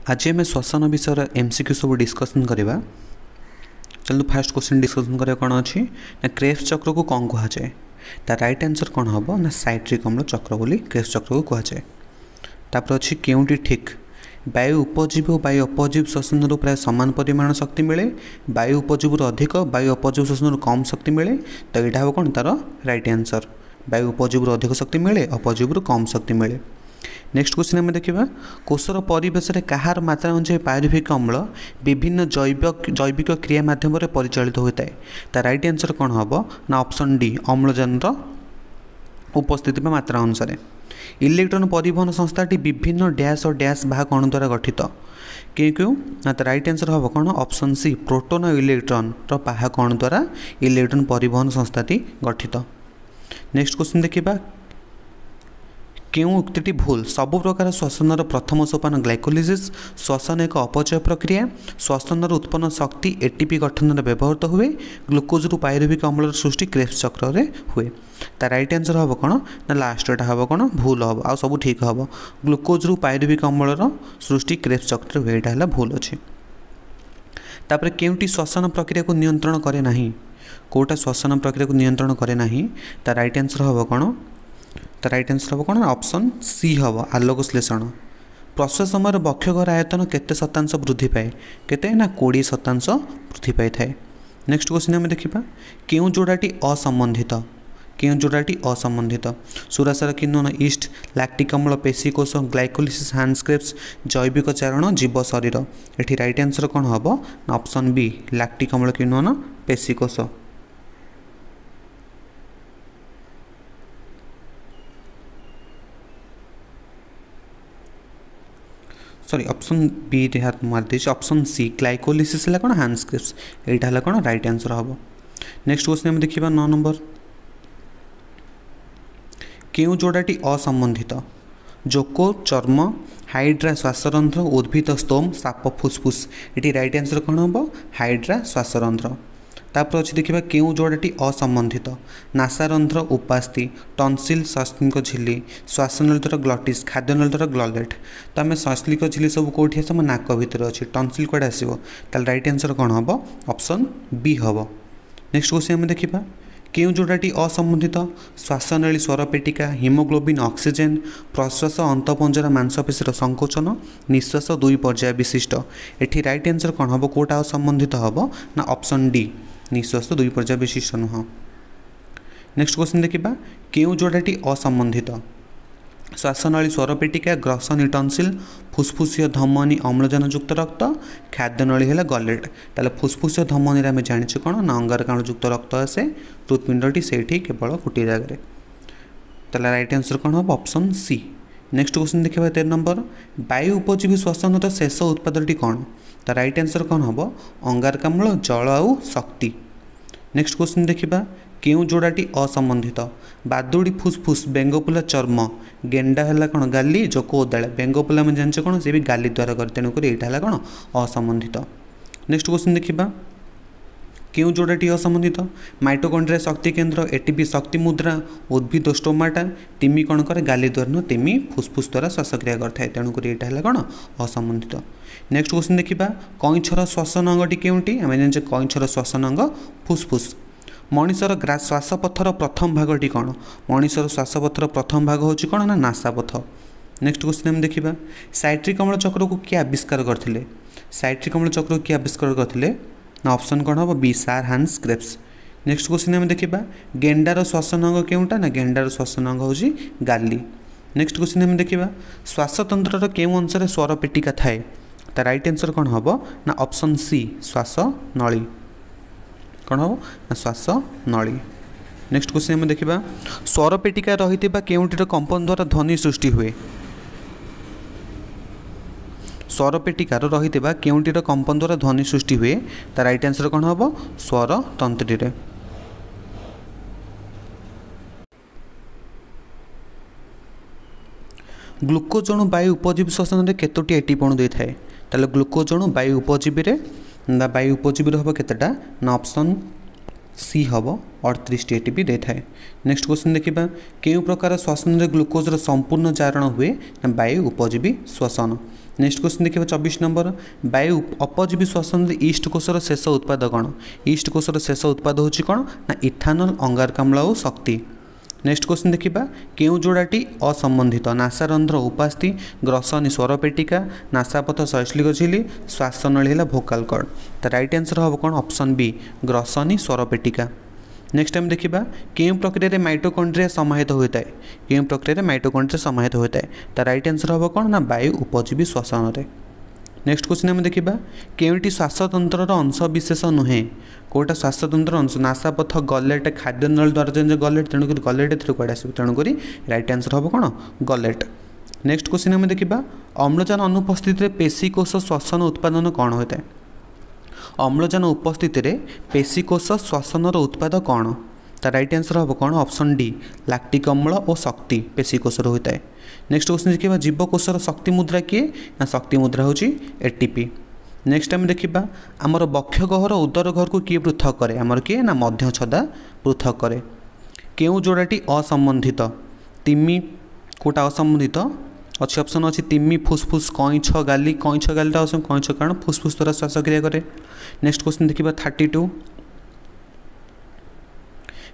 आज आम श्वसन विषय एमसीक्यू सब डिस्कसन करवा। चलो फास्ट क्वेश्चन डिस्कसन करा कौन अच्छी ना क्रेब्स चक्र को कौन कहुए तार राइट आंसर कौन हम ना साइट्रिक अम्ल चक्र बोली क्रेब्स चक्र को कहुए। तापर अच्छी केउटी ठीक वायु उपजीव और वायु अपजीव श्वसन प्राय सामान परिमाण शक्ति मिले, वायु उपजीव अधिक वायु अपजीव श्वसन कम शक्ति मिले। तो यहाँ हम कौन तार राइट आंसर वायु उपजीव अधिक शक्ति मिले अपजीव कम शक्ति मिले। नेक्स्ट क्वेश्चन आम देखा कोषर परिवेश में कहार मात्रा अनुसार पायरुविक अम्ल विभिन्न जैविक क्रिया मध्यम परिचालित होता है। तार राइट आंसर कौन हम ना ऑप्शन डी अम्लजान उपस्थिति मात्रा अनुसार। इलेक्ट्रॉन परिवहन संस्थाटी विभिन्न डैश और डैश भाग अणु द्वारा गठित क्यों क्यों ना तो राइट आंसर हम कौन ऑप्शन सी प्रोटोन और इलेक्ट्रॉन बाहक अणु द्वारा इलेक्ट्रॉन परिवहन संस्थाटी गठित। नेक्स्ट क्वेश्चन देखा क्यों उक्ति भूल सबु प्रकार श्वसन प्रथम सोपान ग्लाइकोलिसिस श्वसन एक अपचय प्रक्रिया श्वसन उत्पन्न शक्ति एटीपी गठन में व्यवहृत हुए ग्लुकोज रु पायरुविक अम्ल सृष्टि क्रेब्स चक्र रे हुए। तार राइट आंसर हम कौन ना लास्ट एटा हम कौन भूल हम आ सब ठीक हम ग्लुकोज रु पायरुविक अम्ल सृष्टि क्रेब्स चक्र हुए यहाँ भूल अच्छे। तापर केउटी श्वसन प्रक्रिया को नियंत्रण करे नहीं कोटा श्वसन प्रक्रिया को नियंत्रण करे नहीं। तार राइट आंसर हम कौन तो राइट आंसर हम कौन ऑप्शन सी हम आलोक श्लेषण। प्रसव समय बक्षगर आयतन केते शतांश वृद्धि पाए केते ना 20% वृद्धि पाई थाए। नेक्स्ट क्वेश्चन आम देखा क्यों जोड़ाटी असंबंधित क्यों जोड़ाटी असंबंधित सुरासार किण्वन ईस्ट लैक्टिक अम्ल पेशीकोष ग्लाइकोलिसिस हैंडस्क्रेप्स जैविक चारण जीव शरीर। ये राइट आंसर कौन हम ना ऑप्शन बी लैक्टिक अम्ल किण्वन पेशीकोष। सॉरी ऑप्शन बी रे हाथ मारदे ऑप्शन सी ग्लाइकोलिसिस है कौन हैंडस्क्रेप्स यहाँ है कौन राइट आंसर हम। नेक्स्ट क्वेश्चन हम देखा 9 नंबर क्यों जोड़ाटी असंबंधित जोको चर्म हाइड्रा श्वासरंध्र उद्भिद स्तोम साप फुसफुस। ये राइट आंसर कौन हम हाइड्रा श्वासरंध्र। तापर अच्छी देखा क्यों जोड़ाटी असंबंधित नासारंध्र उपास्थि टनसिल सस्लिक झिल्ली श्वासनलितर ग्लटिस खाद्यनलितर ग्ललेट। तो आम सस्लिक झिल्ली सब कौटी आस नाक भितर अच्छी टनसिल कौटे आसो ताल राइट आंसर कौन हम ऑप्शन बी हम। नेक्स्ट क्वेश्चन आम देखा क्यों जोड़ाटी असंबंधित श्वासनली स्वरपेटिका हिमोग्लोबिन ऑक्सीजन प्रश्वास अंतपंजरा मांसपेशीर संकोचन निश्वास 2 पर्याय विशिष्ट। ये राइट आंसर कौन हम कौटा असंबंधित हम ना ऑप्शन डी निश्वास 2 पर्याय विशिष्ट नुह। नेक्स्ट क्वेश्चन देखा क्यों जोड़ाटी असंबंधित श्वासनली स्वरपेटिका ग्रसनी टनसिल फुसफुसीय धमनी अम्लजानयुक्त रक्त खाद्यनली है गलेट। ताले फुसफुसीय धमनी आम जाने कौन ना अंगारकाणुयुक्त रक्त आसे हृत्पिंडटी से केवल गोटे जगह। ताले राइट आंसर कौन हम ऑप्शन सी। नेक्स्ट क्वेश्चन देखा 13 नंबर वायु उपजीवी श्वसन शेष उत्पादटी कौन। तो राइट आंसर कौन हम अंगारकाम्ल जल आउ शक्ति। नेक्स्ट क्वेश्चन देखा क्यों जोड़ाटी असंबंधित बादुड़ी फुसफुस बेंगोपुला चर्म गेंडा है कौन गाली जोको ओदाला बेंगोपुला में जाने कौन से भी गाली द्वारा कर तेणुक यहाँ है कौन असंबंधित। नेक्स्ट क्वेश्चन देखा क्यों जोड़ाटी असंबंधित माइटोकॉन्ड्रिया शक्ति केन्द्र एटीपी शक्ति मुद्रा उद्भिद स्टोमाटा तिमी कौन करे गाली द्वारा न तिमी फुसफुस द्वारा श्वासक्रिया करता तेणुक यहाँ है कौन असंबंधित। नेक्स्ट क्वेश्चन देखा कईछर श्वसन अंगटी केउटी आम जाने कईछर श्वसन अंग फुसफुस। मनीषर श्वासपथर प्रथम भागटी कौन मनीषर श्वासपथर प्रथम भाग हूँ कौन ना नासापथ। नेक्स्ट क्वेश्चन हम देखा साइट्रिक अम्ल चक्र को किए आविष्कार करते साइट्रिक अम्ल चक्र को किए आविष्कार करते ना ऑप्शन कौन हम बी सार हैंडस्क्रेप्स। नेक्स्ट क्वेश्चन हम देखा गेंडार श्वसन अंग केउटा ना गेंडार श्वसन अंग हूँ गाली। नेक्स्ट क्वेश्चन हम देखा श्वासतंत्र केउं अंश स्वरपेटिका थाए तो राइट आंसर कौन हम ना ऑप्शन सी श्वास नली कौन हम ना श्वास नली। नेक्स्ट क्वेश्चन हम देखा स्वरपेटिका रही केउंटीर कंपन द्वारा ध्वनि सृष्टि हुए स्वरपेटिकार रही केउंटीर कंपन द्वारा ध्वनि सृष्टि हुए तो राइट आंसर कौन हम स्वर तंत्री। ग्लुकोज अणु वायु उपजीवी श्वसन केतोटी एटीपणु दे थाए ताले ग्लुकोज अणु वायु उपजीवी वायु उपजीवी हम केतेटा ना ऑप्शन सी हम 38 एटीपी दे थाए। नेक्स्ट क्वेश्चन देखा क्यों प्रकार श्वसन ग्लुकोजर संपूर्ण चारण हुए ना वायु उपजीवी श्वसन। नेक्स्ट क्वेश्चन देखिए 24 नंबर वायु अपजीवी श्वसन ईस्ट कोषर शेष उत्पाद कौन ईस्ट कोषर शेष उत्पाद होची कौन ना इथानल अंगारकाम्ल और शक्ति। नेक्स्ट क्वेश्चन देखिबा केउ जोड़ाटी असंबंधित नासारंध्र उपास्थि ग्रसनी स्वरपेटिका नासापथ शैश्लिक झिली श्वासनली है भोकाल कॉर्ड। तो राइट आंसर हम कौन ऑप्शन बी ग्रसनी स्वरपेटिका। नेक्स्ट टाइम देखिबा केउ प्रक्रिया माइटोकॉन्ड्रिया समाहित होता है केउ प्रक्रिया माइटोकॉन्ड्रिया समाहित होता है। तो राइट आंसर हम कौन ना वायु उपजीवी श्वसन रे। नेक्स्ट क्वेश्चन आम देखिबा केउटी श्वासतंत्र अंश विशेष नुहे कोटा श्वासतंत्र अंश नासापथ गलेट खाद्य नल द्वारा जो गलेट तेणुक गलेट एथि कड़े आस तेणुक राइट आंसर हम कौन गलेट। नेक्स्ट क्वेश्चन आम देखिबा अम्लजान अनुपस्थित पेशीकोष श्वसन उत्पादन कौन होता है अम्लजान उपस्थित पेशीकोष श्वसन उत्पाद कौन। तो राइट आंसर हम कौन ऑप्शन डी लैक्टिक अम्ल और शक्ति पेशीकोष होता है। नेक्स्ट क्वेश्चन देखिए जीवकोषर शक्ति मुद्रा किए ना शक्ति मुद्रा हूँ एटीपी। नेक्स्ट टाइम देखिबा आमर बक्षगहर उदर घर को किए पृथक करे आमर किए ना मध्य छदा पृथक करे। केउ जोड़ाटी असंबंधित तिमी कोटा असंबंधित अच्छी ऑप्शन अच्छी तिमी फुसफुस कईछ गाली कईछ कारण फुसफुस द्वारा श्वासक्रिया करे। नेक्स्ट क्वेश्चन देखिबा 32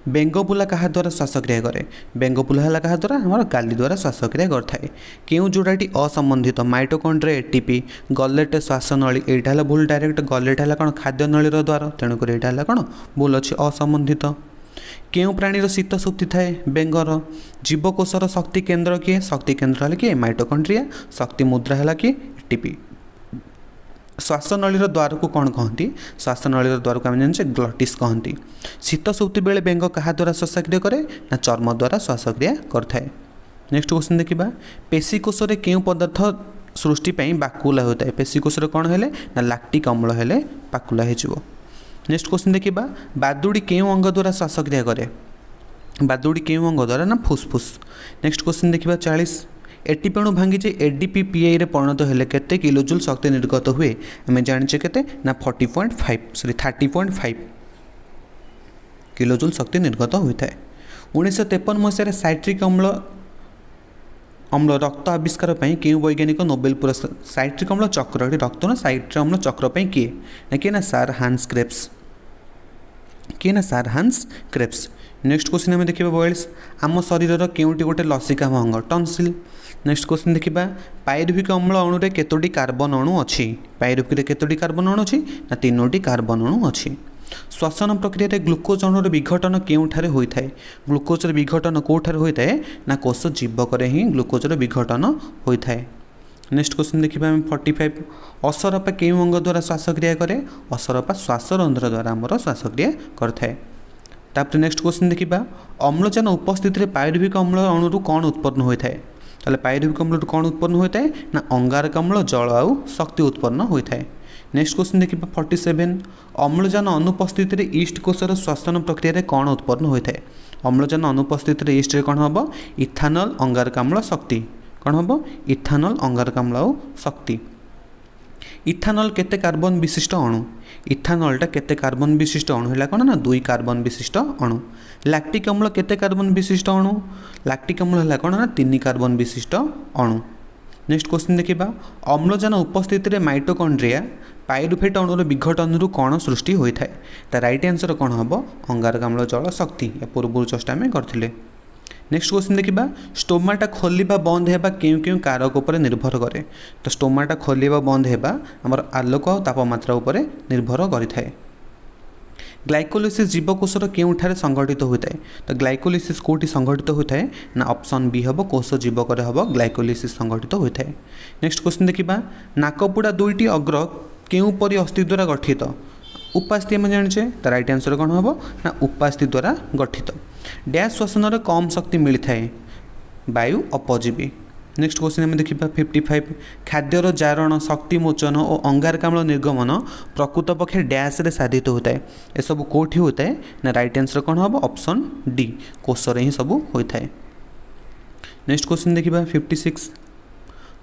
बेंगोपुला क्या द्वारा श्वासक्रिया करे बेंगोपुला है क्या द्वारा हमारा गाली द्वारा श्वासक्रिया करए। केउ जोड़ाटी असंबंधित माइटोकॉन्ड्रिया एटीपी गलेट श्वासनली यहाँ है भूल डायरेक्ट गलेट है कौन खाद्य नलीर द्वार तेणुक यहाँ है कौन भूल अच्छी असंबंधित। केउ प्राणीर शीत सुप्ति थाए बेंगर जीवकोषर शक्ति केन्द्र किए शक्ति केन्द्र है किए माइटोकॉन्ड्रिया शक्ति मुद्रा है कि एटीपी। श्वासनलीर द्वार को कौन कहती श्वासनलीर द्वार को आम जाने ग्लटिस कहती। शीत सुप्ति बेले बेंग क्या द्वारा श्वासक्रिया करे ना चर्म द्वारा श्वासक्रिया करए। नेक्स्ट क्वेश्चन देखिबा पेशीकोष केउ पदार्थ सृष्टि बाकुला होता है पेशीकोष कौन है ना लैक्टिक अम्ल है बाकुला हो। नेक्स्ट क्वेश्चन देखिबा बादुड़ी केउ अंग द्वारा श्वासक्रिया करे बादुड़ी केउ अंग द्वारा ना फुसफुस। नेक्स्ट क्वेश्चन देखिबा 40 एटीपी भांगी एडीपीपीआई रे परिणत हेले केते किलोजूल शक्ति निर्गत हुए आम जाने केते ना 30.5 किलोजूल शक्ति निर्गत होता है। 1953 मसीह साइट्रिक अम्ल रक्त आविष्कार केउ वैज्ञानिक नोबेल पुरस्कार साइट्रिक अम्ल चक्र रक्त ना साइट्रिक अम्ल चक्र किए ना किए ना सर हांस क्रेप्स। नेक्स्ट क्वेश्चन आम देखिए 42 आम शरीर केउटी गोटे लसिका अंग टन्सिल। नेक्स्ट क्वेश्चन देखिबा पायरुविक अम्ल अणु रे केतोटी कार्बन अणु अच्छी पायरुविक रे केतोटी कार्बन अणु अच्छी ना 3टी कार्बन अणु अच्छी। श्वसन प्रक्रिया ग्लुकोज अणुर विघटन केउठारे होइथाय ग्लुकोज विघटन कोठारे होइथाय ना कोष जीवक ही ग्लुकोज विघटन होइथाय। नेक्स्ट क्वेश्चन देखिबा 45 असरपा केउ अंग द्वारा श्वासक्रिया करे असरपा श्वासरंध्र द्वारा आमर श्वासक्रिया करथाय। तापर नेक्स्ट क्वेश्चन देखिबा अम्लजान उपस्थित पायरुविक अम्ल अणु कौन उत्पन्न होता है ताले पायरुविक अम्ल कौन उत्पन्न होता है ना अंगारकाम्ल जल आउ शक्ति उत्पन्न होता है। नेक्स्ट क्वेश्चन देखिबा 47 अम्लजान अनुपस्थित ईस्ट कोषर श्वसन प्रक्रिया कौन उत्पन्न होता है अम्लजान अनुपस्थित ईस्ट कौन हम इथानल अंगारकाम्ल शक्ति कौन हम इथानल अंगारकाम्ल आउ शक्ति। इथानल केते कार्बन विशिष्ट अणु इथानलटा केते कार्बन विशिष्ट अणु है कौन ना 2 कार्बन विशिष्ट अणु। लैक्टिक अम्ल केते कार्बन विशिष्ट अणु लैक्टिक अम्ल है कौन ना 3 कार्बन विशिष्ट अणु। नेक्स्ट क्वेश्चन देखिबा अम्लजान उपस्थित माइटोकॉन्ड्रिया पायरुफेट अणुर विघटन कौन सृष्टि होता है। तो राइट आंसर कौन हम अंगारकाम्ल जल शक्ति या पूर्व चेष्टा आम करथिले। नेक्स्ट क्वेश्चन देखिबा स्टोमाटा खोलिबा बंद हेबा केउ कारक उपर निर्भर करे। तो स्टोमाटा खोलिबा बंद हेबा हमर आलोक और तापमात्रा उपर निर्भर करिथाय। ग्लाइकोलिसिस जीवकोषर केउठारे संगठित होता है। तो ग्लाइकोलिसिस कोठी संगठित होता है ना ऑप्शन बी हम कोष जीवक हम ग्लाइकोलिसिस संगठित होता है। नेक्स्ट क्वेश्चन देखिबा नाकपुड़ा 2टी अग्र केउ परि अस्थि द्वारा गठित उपास्थि आम जाने। तो राइट आंसर कौन हम ना उपास्थि द्वारा गठित। डैश श्वसन कम शक्ति मिलता है वायु अपजीवी। नेक्स्ट क्वेश्चन आम देखिबा 55 खाद्यर जारण शक्ति मोचन और अंगारकाम्ल निर्गमन प्रकृत पक्षे डैश रे साधित होता है ये सब कोठी होता है ना राइट आंसर कौन हम ऑप्शन डी कोष रे ही सब होता है। नेक्स्ट क्वेश्चन देखिबा 56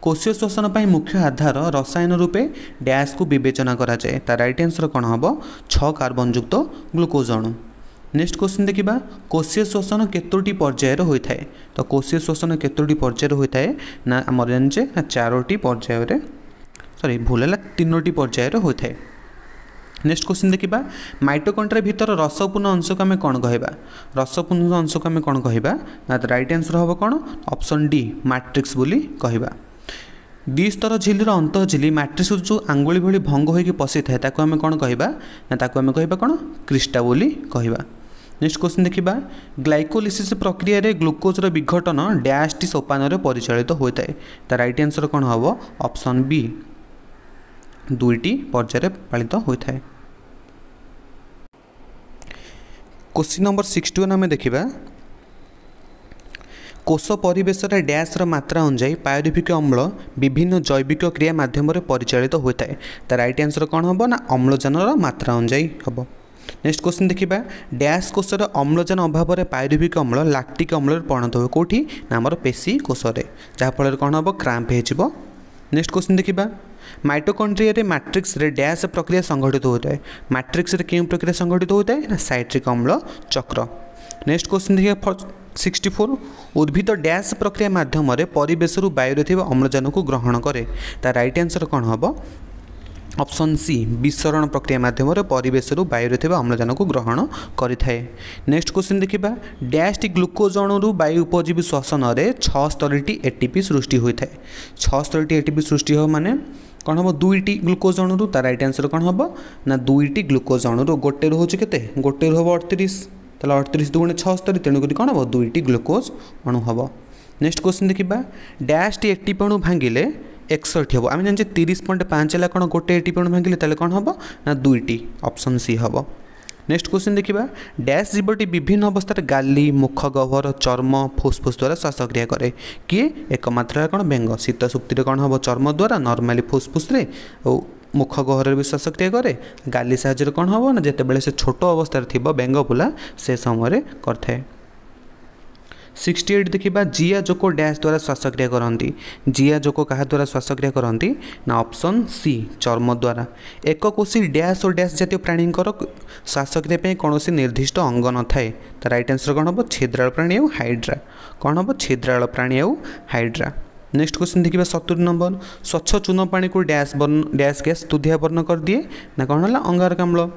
कोशीय श्वसन पर मुख्य आधार रसायन रूपे डैश को विवेचना करा जाए। ता राइट आंसर कौन हम 6 कार्बन युक्त ग्लुकोज अणु। नेक्स्ट क्वेश्चन देखिबा कोशीय श्वसन केतोटी पर्यायर होता है। तो कोशीय श्वसन केतोटी पर्यायर होता है ना आम जाने ना 4टी पर्यायर सॉरी भूल है 3टी पर्यायर होता है। नेक्स्ट क्वेश्चन देखा माइटोकॉन्ड्रिया भीतर रसपूर्ण अंश को आम कौन कहवा रसपूर्ण अंश को आम कौन कहवा ना राइट आंसर हम कौन ऑप्शन डी मैट्रिक्स बोली कहवा। द्विस्तर झिल्लीर अंत झिल्ली मैट्रिक्स जो आंगुली भली भंग होकर पशि थाए ताको आम कौन कहवा ना ताको आम कहवा कौन क्रिस्टा बोली कहवा। नेक्स्ट क्वेश्चन देखा ग्लाइकोलिसिस प्रक्रिया रे ग्लुकोज विघटन डैश टी सोपान परिचालित होता है ता राइट आंसर कौन हम ऑप्शन बी 2टी पर्यायर पालित होता है। क्वेश्चन नंबर 61 आम देखा कोष परिवेश डैश मात्रा अनुजाई पायोरिफिक अम्ल विभिन्न जैविक क्रिया माध्यम परिचालित होता है ता राइट आंसर कौन हम ना अम्लजान मात्रा अनुजाई हम। नेक्स्ट क्वेश्चन देखा डैश कोषर अम्लजान अभाव में पायोरिफिक अम्ल लैक्टिक अम्ल परिणत हुए कौटी ना आमर पेशी कोषरे जहाँफल कौन हम क्राम्प हो। नेक्स्ट क्वेश्चन देखा माइटोकॉन्ड्रिया रे मैट्रिक्स रे डैश प्रक्रिया संघटित होता है मैट्रिक्स रे क्यों प्रक्रिया संघटित होता है ना साइट्रिक अम्ल चक्र। नेक्स्ट क्वेश्चन देखिए 64 उद्भिद डैश प्रक्रिया माध्यम परिवेश वायु अम्लजान को ग्रहण करे ता राइट आंसर कौन हम ऑप्शन सी विसरण प्रक्रिया माध्यम परिवेश वायु अम्लजान को ग्रहण करें। नेक्स्ट क्वेश्चन देखा डैश टी ग्लुकोज अणु वायु उपजीवी श्वसन में 76टी एटीपी सृष्टि होता है 76टी एटीपी सृष्टि हो माने कौन हम 2टी ग्लुकोज अणु तार राइट आंसर कौन हम ना 2टी ग्लुकोज अणु गोटे हूँ के गोटे हम 38 ताल 38 2 76 तेणुक कौन हम 2टी ग्लुकोज अणु हम। नेक्स्ट क्वेश्चन देखा डैश टी एटीपी अणु भांगिले 61 हम आम जाने 30.5 है कौन गोटे एटीपी अणु भांगिले ताले कौन हम ना 2टी ऑप्शन सी हम। नेक्स्ट क्वेश्चन देखा डैश जीवटी विभिन्न अवस्था गाली मुख गह्वर चर्म फुसफुस द्वारा श्वासक्रिया करे किए एकमात्र कौन बेंग शीत सुक्ति कौन हम चर्म द्वारा नॉर्मली फुसफुस और मुख गह्वर भी श्वासक्रिया करे गाली साहाଯ୍य कौन हम ना जिते से छोट अवस्था थी बेंग फुला से समय करए। 68 देखा जिया जोक डैश द्वारा श्वासक्रिया करती जिया जोक क्या द्वारा श्वासक्रिया करती ना ऑप्शन सी चर्म द्वारा। एक कोशी डैश और डैश जातीय प्राणी श्वासक्रिया कौन निर्दिष्ट अंग न थाए तो राइट आंसर कौन हम छिद्राल प्राणी और हाइड्रा कौन हम छिद्राल प्राणी और हाइड्रा। नेक्स्ट क्वेश्चन देखिए 70 नंबर स्वच्छ चून पानी को डैश गैस तुधिया बर्ण कर दिए ना कौन है अंगारकाम्ल।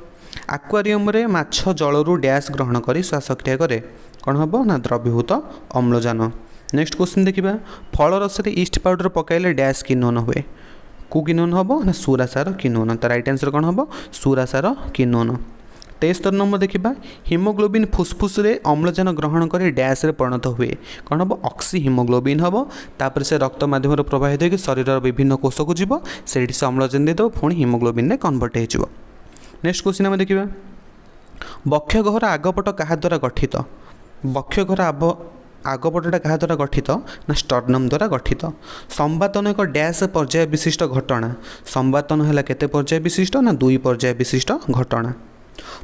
आक्वारियम रे माछ जलरू डैश ग्रहण कर श्वासक्रिया करे कौन हम ना द्रवीभूत अम्लजान। नेक्स्ट क्वेश्चन देखा फल रस ईस्ट पाउडर पकाइले डैश किनोन हुए को किनोन हम ना सुरासार किनोन तो राइट आंसर कौन हम सुरासार किनोन। 73 नंबर देखा हिमोग्लोबिन फुसफुस रे अम्लजान ग्रहण कर डैश रे परिणत हुए कौन हम ऑक्सी हिमोग्लोबिन हम तापर से रक्त माध्यम प्रवाहित होकर शरीर विभिन्न कोष को जीव से अम्लजान देदेव पुणी हिमोग्लोबिन में कन्वर्ट हो। नेक्स्ट क्वेश्चन आम देखा बक्षगहर आगपट क्या द्वारा गठित बक्षगहर आगपटा क्या द्वारा गठित ना स्टर्नम द्वारा गठित। संवातन एक डैश पर्याय विशिष्ट घटना संवातन है केते पर्याय विशिष्ट ना 2 पर्याय विशिष्ट घटना।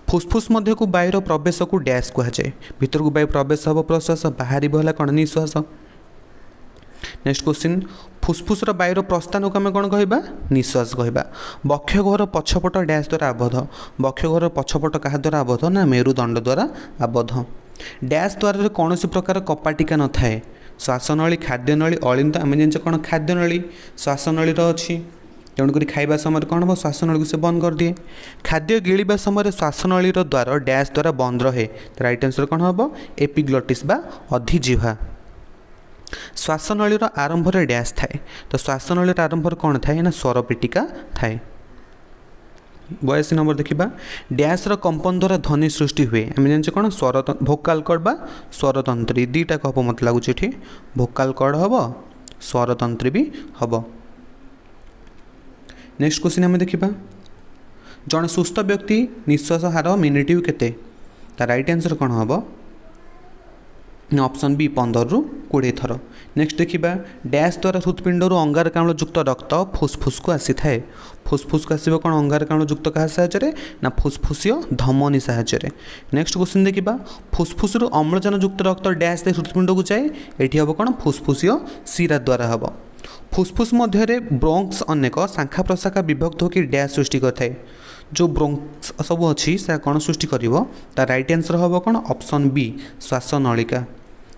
फुसफुस मध्य को वायुर प्रवेश को डैश कहुए भीतर को वायु प्रवेश हम प्रश्वास बाहर है कौन निश्वास। नेक्स्ट क्वेश्चन फुसफुस वायुर प्रस्थान को आम कौन कहवा निश्वास कहवा। बक्षगहर पछपट डैश द्वारा आबद्ध बक्षगहर पछपट क्या द्वारा आबद्ध ना मेरुदंड द्वारा आबद्ध। डैश द्वारा कौन प्रकार कपाटिका न थाए श्वासनली खाद्यनली अलिंद आम जान कौन खाद्यनली श्वासनलीर अच्छी तेणुक खाइबा समय कौन हम श्वासनली को से बंद कर दिए। खाद्य गिड़ा समय श्वासनलीर द्वार डैश द्वारा बंद रहे तो राइट आंसर कौन हम एपिग्लोटिस बा अधिजिह्वा। श्वासनलीर आरंभ में डैश थाए तो श्वासनलीर आरंभ कौन थाए ना स्वरपेटिका थाए। 82 नंबर देखा डैश कंपन द्वारा ध्वनि सृष्टि हुए आम जाने कौन स्वर भोकाल कॉर्ड बा स्वरतंत्री दीटा हम मत लगुच ये भोकाल कॉर्ड हम स्वरतंत्री भी हम। नेक्स्ट क्वेश्चन आम देखा जड़े सुस्थ व्यक्ति निश्वास हार मिनिट के राइट आंसर कौन हम ऑप्शन बी 15 ରୁ 20 थर। नेक्स्ट देखा डैश द्वारा हृत्पिंडर अंगारकाम्ल युक्त रक्त फुसफुस को आसी थाए फुसफुस को आसो कौन अंगारकाम्ल युक्त क्या साहाय्य ना फुसफुसीय धमनी साहाय्य। नेक्स्ट क्वेश्चन देखा फुसफुस अम्लजान युक्त रक्त डैश से हृत्पिंड को जाए ये हम कौन फुसफुसीय शिरा द्वारा हम। फुसफुस मध्य ब्रोंक्स अनेक शाखा प्रशाखा विभक्त होकर डैश सृष्टि करए जो ब्रोंक्स सब अच्छी से कौन सृष्टि कर राइट आंसर हम कौन ऑप्शन बी श्वासनलिका।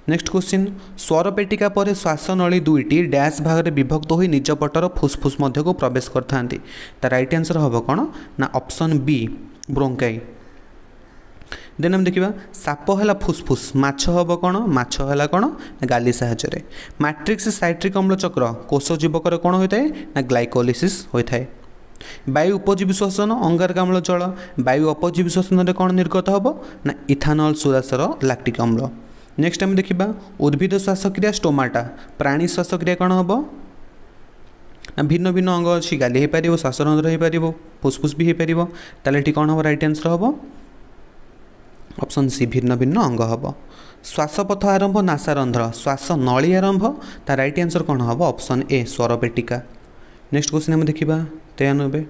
नेक्स्ट क्वेश्चन स्वरपेटिका पर श्वासनली दुईटी डैश भाग में विभक्त हो निज पटर फुसफुस मध्य को प्रवेश करते तार राइट आंसर हम कौन ना ऑप्शन बी ब्रोंकाई। देन हम देखा साप है फुसफुस माछ हम कौन माछ है कौन गाली साहाय्य मैट्रिक्स साइट्रिक अम्ल चक्र कोष जीवकर कौन होता है ना ग्लाइकोलिसिस होता है। वायु उपजीवी श्वसन अंगारकाम्ल जल वायु अपजीवी श्वसन में कौन निर्गत हम ना इथानल सुरासर लैक्टिक अम्ल। नेक्स्ट हम देखा उद्भिद श्वासक्रिया स्टोमाटा प्राणी श्वासक्रिया कौन हम ना भिन्न भिन्न अंग अच्छी गाली हो पार श्वासरंध्र हो पार फुसफुस भी हो पार ताले कौन हम राइट आंसर हम ऑप्शन सी भिन्न भिन्न अंग हम। श्वासपथ आरंभ नासारंध्र श्वास नली आरंभ तार राइट आंसर कौन हम ऑप्शन ए स्वरपेटिका। नेक्स्ट क्वेश्चन हम देखा 93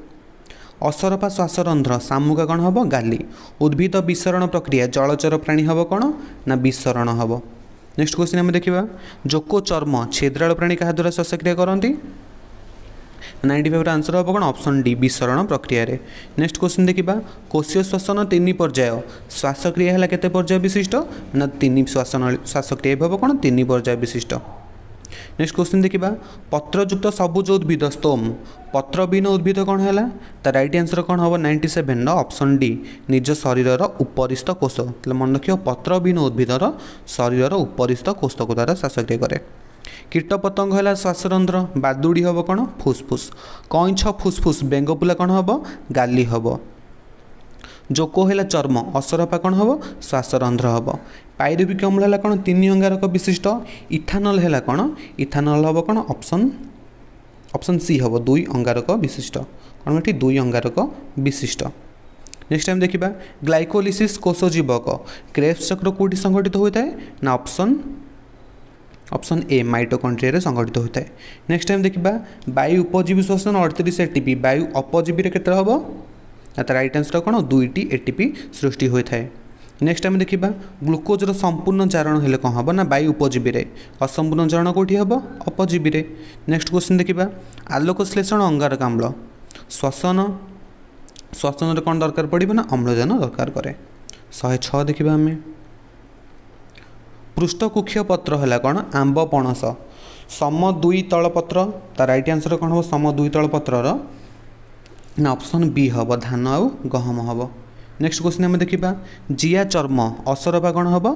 असरपा श्वासरंध्र सामुका कौन हम गाली उद्भिद विसरण प्रक्रिया जलचर प्राणी हम कौन ना विसरण हम। नेक्स्ट क्वेश्चन हम देखा जोको चर्म छेद्राल प्राणी क्या द्वारा श्वासक्रिया करती 95 आंसर हम कौन ऑप्शन डी विसरण प्रक्रिया रे। नेक्स्ट क्वेश्चन देखा कोशीय श्वसन 3 पर्याय श्वासक्रिया है केते पर्याय विशिष्ट ना 3 श्वासक्रिया हम कौन 3 पर्याय विशिष्ट। नेक्स्ट क्वेश्चन देखा पत्रयुक्त सबुज उद्भिद स्तोम पत्रविहीन उद्भिद कौन है तार राइट आंसर कौन हम 97 ऑप्शन डी निज शरीर उपरिस्थ कोष मन रख पत्रविहीन उद्भिदर शरीर उपरिस्थ कोष को द्वारा श्वासक्रिया करे। कीटपतंग है श्वासरंध्र बादुड़ी हम कौन फुसफुस कईछ फुसफुस बेंगपुला कौन हम गाली हम। जोको है चर्म असरपा कौन हम श्वासरंध्र हम। पायरुविक अम्ल है कौन 3 अंगारक विशिष्ट इथानल है कौन इथानल हम कौन ऑप्शन सी हम 2 अंगारक विशिष्ट कौन ये 2 अंगारक विशिष्ट। नेक्स्ट टाइम देखा ग्लाइकोलिसिस कोष जीवक क्रेब्स चक्र कौटी संघटित होता है ना ऑप्शन ए माइटोकॉन्ड्रिया रे संघटित होता है। नेक्स्ट टाइम देखा वायु उपजीवी श्वसन 38 एटीपी वायु अपजीवी के हम तार राइट आंसर कौन 2टी एटीपी सृष्टि होता है। नेक्स्ट टाइम देखा ग्लुकोजर संपूर्ण चारण हेले कौन हम ना वायु उपजीवी रे असंपूर्ण चारण कौटी हम अपजीवी रे। नेक्स्ट क्वेश्चन देखा आलोक श्लेषण अंगारकाम्ल श्वसन कौन दरकार पड़े ना अम्लजान दरकार करे। 106 देखा आम पृष्ठकुक्ष पत्र है कौन आंब पणस सम 2 तलपत्र तार राइट आंसर कौन हम सम 2 तलपत्र ना ऑप्शन बी हम धान आउ गहम हम। नेक्स्ट क्वेश्चन आम देखा जिया चर्म असरपा कौन हम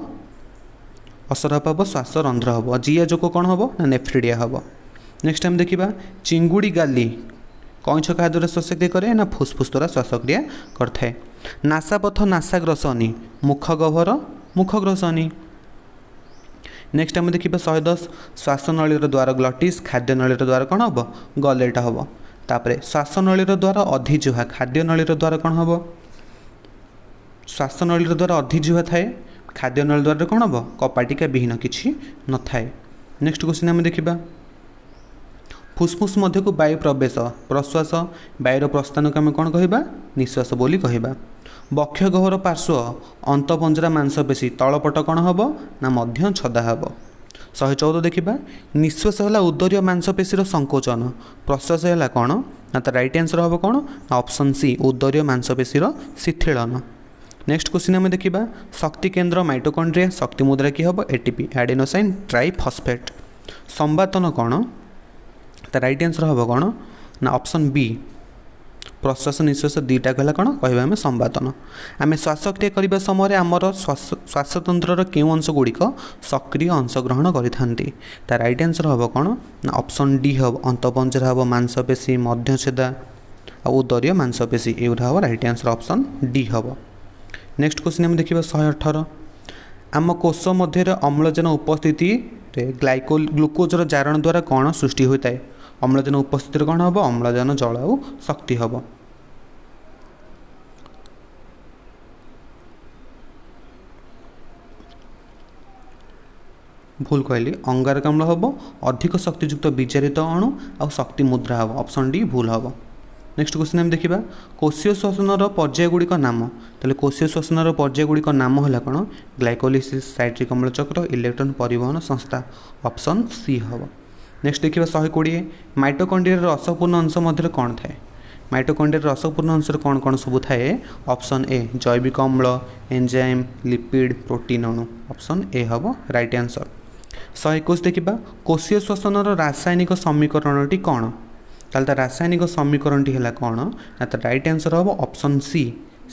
असरपा श्वासरंध्र हम जिया जोक कौन हम ना नेफ्रिडिया हम। नेक्स्ट टाइम देखा चिंगुड़ी गाली कईछ क्या द्वारा श्वासक्रिया करे ना फुसफुस द्वारा श्वासक्रिया करए। नासापथ नासाग्रसनी मुखगह्वर मुखग्रसनी। नेक्स्ट आम देखा 110 श्वासनली द्वारा ग्लटिस खाद्यनली द्वारा कौन हम गलेट हम। तापर श्वासनली द्वारा अधिजुहा खाद्यनली द्वारा कौन हम श्वासनली द्वारा अधिजुहा थाए खाद्यनली द्वारा कौन हम कपाटिका विहीन किसी न थाए। नेक्स्ट क्वेश्चन आम देखा फुसफुस मध्य को वायु प्रवेश प्रश्वास वायुर प्रस्थान को आम कौन कह निश्वास बोली कहवा। बक्ष गह्वर पार्श्व अंतपंजरा मांसपेशी तलपट कौन हम ना मध्य छदा हम। 114 देखा निश्वास है उदरीय मांसपेशीर संकोचन प्रश्वास है कौन ना तार राइट आंसर हम कौन ना ऑप्शन सी उदरीय मांसपेशीर शिथिलन। नेक्स्ट क्वेश्चन आम देखा शक्ति केन्द्र माइटोकॉन्ड्रिया शक्ति मुद्रा कि हम एटीपी एडेनोसाइन ट्राइफॉस्फेट। संवातन कौन तार राइट आंसर हम कौन ना ऑप्शन बी प्रश्वास निश्वास दुईटा कहला कौन कह आम संवातन। आम श्वासक्रिया करने समय आमर श्वासतंत्र क्यों अंश गुड़िक सक्रिय अंशग्रहण करें तार राइट आंसर हम कौन ना ऑप्शन डी हम अंतपंजरा हम मांसपेशी मध्यछेदा और उदरीय मांसपेशी एगुरा हम राइट आंसर ऑप्शन डी हम। नेक्स्ट क्वेश्चन हम देखा 118 आम कोष मध्य अम्लजान उपस्थिति ग्लुकोजर जारण द्वारा कौन सृष्टि होता है अम्लजान उपस्थिति कौन हम अम्लजान जल और शक्ति हम। भूल कहली अंगारकाम्ल हम अधिक शक्तियुक्त विचारित अणु और शक्ति मुद्रा हम ऑप्शन डी भूल हम। नेक्स्ट क्वेश्चन हम देखा कोशीय श्वसन पर्याय गुड़िक नाम तेल कोशीय श्वसन पर्याय गुड़िक नाम है कौन ग्लाइकोलिसिस साइट्रिक अम्ल चक्र इलेक्ट्रॉन परिवहन संस्था ऑप्शन सी हम। नेक्स्ट देखा 120 माइटोकॉन्ड्रिया रसपूर्ण अंश मध्य कौन थाए माइटोकॉन्ड्रिया रसपूर्ण अंश कौन कौन सब थाए ऑप्शन ए जैविक अम्ल एंजाइम लिपिड प्रोटीन अणु ऑप्शन ए हम राइट आंसर। 121 देखा कोशीय श्वसन रासायनिक समीकरणटी कौन ताल रासायनिक समीकरणटी है कौन ना तो राइट आंसर हम ऑप्शन सी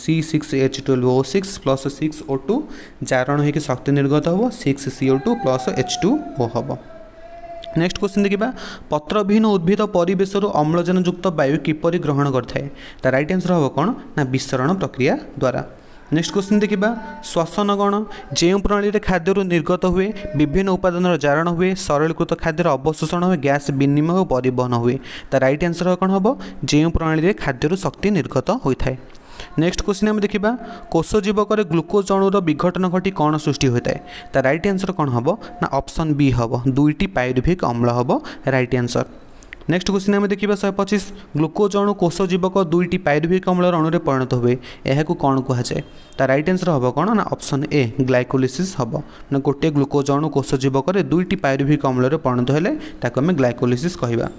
C6H12O6 प्लस 6O2 जारण होकर शक्ति निर्गत हम 6CO2 प्लस H2O हम। नेक्स्ट क्वेश्चन देखा पत्रविहीन उद्भिद परिवेश अम्लजान युक्त वायु किपरि ग्रहण करता है राइट आंसर हम कौन ना विसरण प्रक्रिया द्वारा। नेक्स्ट क्वेश्चन देखा श्वसन गण जो प्रणाली खाद्य निर्गत हुए विभिन्न उपादान जारण हुए सरलीकृत खाद्यर अवशोषण हुए गैस विनिमय और परिवहन हुए राइट आंसर कौन हम जो प्रणाली खाद्य शक्ति निर्गत होता है। नेक्स्ट क्वेश्चन आम देखा कोष जीवक ग्लूकोज अणुर विघटन घटी कौन सृष्टि होता है राइट आंसर कौन हम ना ऑप्शन बी हम 2टी पायरुभिक अम्ल हम राइट आंसर। नेक्स्ट क्वेश्चन आम देखा 125 ग्लूकोज अणु कोष जीवक 2टी पायरुभिक अम्लर अणुरे परिणत हुए यह कौन कहुए राइट आंसर हम कौन ना ऑप्शन ए ग्लाइकोलिसिस हम ना गोटे ग्लूकोज अणु कोष जीवक 2टी पायरुभिक अम्लर परिणत हेले ताको आम ग्लाइकोलिसिस कहवा।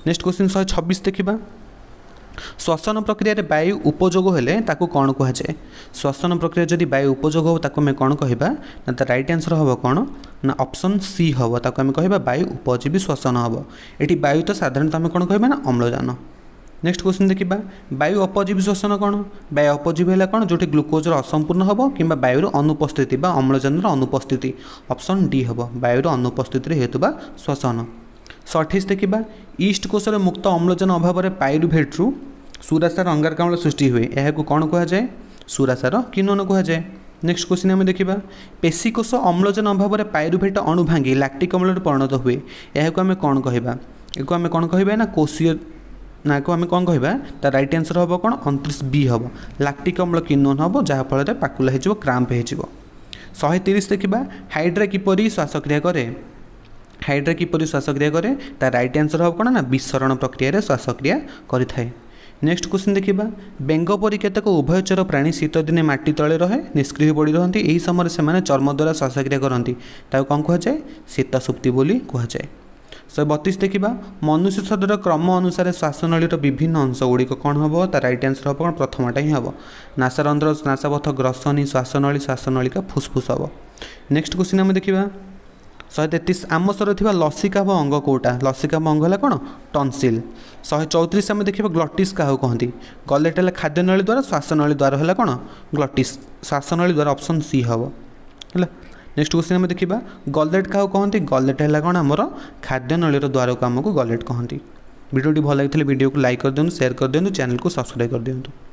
नेक्स्ट क्वेश्चन 126 देखा श्वसन प्रक्रिया वायु उपयोग हेले ताकू कौन कहुए श्वसन प्रक्रिया जदि वायु उपयोग हो ताकू आम कौन कहवा ना तो राइट आंसर हम कौन ना ऑप्शन सी हम ताकू आम कहवा वायु उपजीवी श्वसन हम ये वायु तो साधारणतः आम कौन कहवा ना अम्लजान। नेक्स्ट क्वेश्चन देखा वायु अपजीवी श्वसन कौन वायु अपजीवी है कौन जो ग्लूकोज असंपूर्ण हम कि वायुर अनुपस्थिति अम्लजान अनुपस्थिति ऑप्शन डी हम वायुर अनुपस्थिति हेतु श्वसन। 128 देखा ईस्ट कोशर मुक्त अम्लजान अभाव पायरुभेट्रु सुरासार अंगारकाम्ल सृष्टि हुए यह कौन कहुए सुरासार किण्वन कहुए। नेक्स्ट क्वेश्चन आम देखा पेशीकोश अम्लजान अभाव पायरुभेट अणु भांगी लैक्टिक अम्ल परिणत हुए यह आम कौन कहवा या आम कौन कहवा ना कोशीय ना को आम कौन कहवा तो राइट आंसर हम कौन 29 बी हम लैक्टिक अम्ल किण्वन हम जहाँफल पाकुला हो क्राम्प हो। 130 देखा हाइड्रा किपरि श्वासक्रिया करे हाइड्रा किपरि श्वासक्रिया करे ता राइट आंसर हम कौन ना विसरण प्रक्रिया श्वासक्रिया करें। नेक्स्ट क्वेश्चन देखा बेंग परी केतक उभयचर प्राणी शीत दिने माटी तले रहे निष्क्रिय पड़ी रहती यही समय से चर्म द्वारा श्वासक्रिया करती कौन कहुए शीत सुप्ति बोली कहुए। 132 देखा मनुष्य शरीर क्रम अनुसार श्वासनलीर विभिन्न अंश गुड़िक कौन हम ता राइट आंसर हम कौन प्रथमटा ही हम नासारंध्र नासापथ ग्रसनी श्वासनली श्वासनलिका फुसफुस हम। नेक्स्ट क्वेश्चन आम देखा 133 आम शरीर लसिका अंग कौटा लसिका अंग है कौन टनसिल। 134 आम देखा ग्लटिस क्या कहती गलेट है खाद्यनली द्वारा श्वासनली द्वारा है कौन ग्लटिस श्वासनली द्वारा ऑप्शन सी हम है। नेक्स्ट क्वेश्चन आम देखा गलेट क्या कहती गलेट है कौन आमर खाद्यनलीर द्वार को आमको गलेट कहती। वीडियो भल लगी वीडियो को लाइक कर दिखाँ शेयर कर दिखाँ चैनल को सब्सक्राइब कर दिखाँ।